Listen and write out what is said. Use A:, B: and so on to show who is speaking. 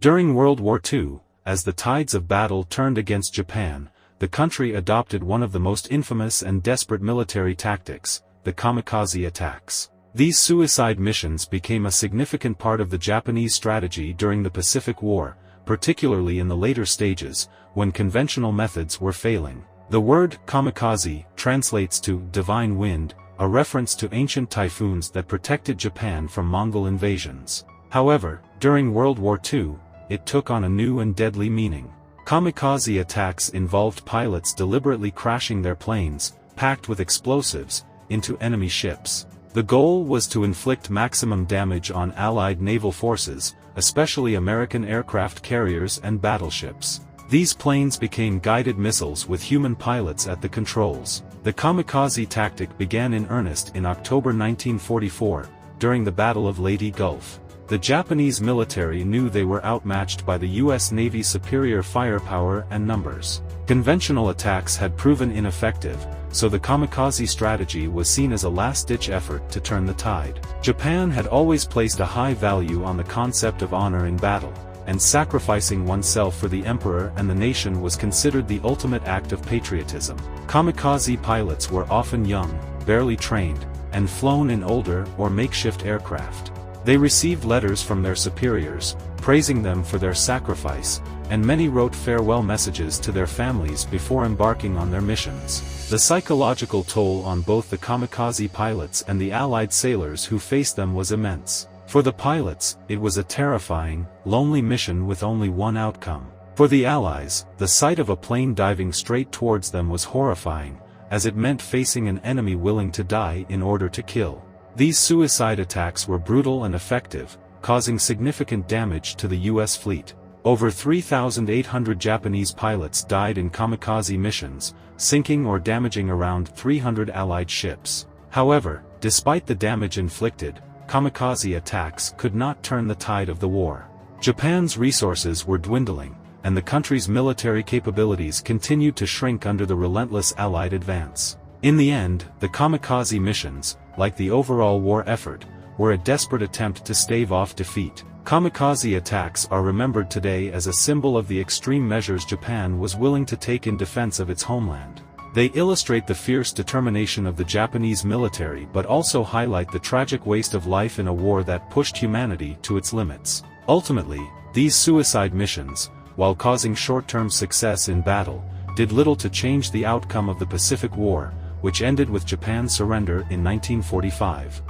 A: During World War II, as the tides of battle turned against Japan, the country adopted one of the most infamous and desperate military tactics, the kamikaze attacks. These suicide missions became a significant part of the Japanese strategy during the Pacific War, particularly in the later stages, when conventional methods were failing. The word kamikaze translates to divine wind, a reference to ancient typhoons that protected Japan from Mongol invasions. However, during World War II, it took on a new and deadly meaning. Kamikaze attacks involved pilots deliberately crashing their planes, packed with explosives, into enemy ships. The goal was to inflict maximum damage on Allied naval forces, especially American aircraft carriers and battleships. These planes became guided missiles with human pilots at the controls. The kamikaze tactic began in earnest in October 1944, during the Battle of Leyte Gulf. The Japanese military knew they were outmatched by the U.S. Navy's superior firepower and numbers. Conventional attacks had proven ineffective, so the kamikaze strategy was seen as a last-ditch effort to turn the tide. Japan had always placed a high value on the concept of honor in battle, and sacrificing oneself for the emperor and the nation was considered the ultimate act of patriotism. Kamikaze pilots were often young, barely trained, and flown in older or makeshift aircraft. They received letters from their superiors, praising them for their sacrifice, and many wrote farewell messages to their families before embarking on their missions. The psychological toll on both the kamikaze pilots and the Allied sailors who faced them was immense. For the pilots, it was a terrifying, lonely mission with only one outcome. For the Allies, the sight of a plane diving straight towards them was horrifying, as it meant facing an enemy willing to die in order to kill. These suicide attacks were brutal and effective, causing significant damage to the U.S. fleet. Over 3,800 Japanese pilots died in kamikaze missions, sinking or damaging around 300 Allied ships. However, despite the damage inflicted, kamikaze attacks could not turn the tide of the war. Japan's resources were dwindling, and the country's military capabilities continued to shrink under the relentless Allied advance. In the end, the kamikaze missions, like the overall war effort, were a desperate attempt to stave off defeat. Kamikaze attacks are remembered today as a symbol of the extreme measures Japan was willing to take in defense of its homeland. They illustrate the fierce determination of the Japanese military but also highlight the tragic waste of life in a war that pushed humanity to its limits. Ultimately, these suicide missions, while causing short-term success in battle, did little to change the outcome of the Pacific War, which ended with Japan's surrender in 1945.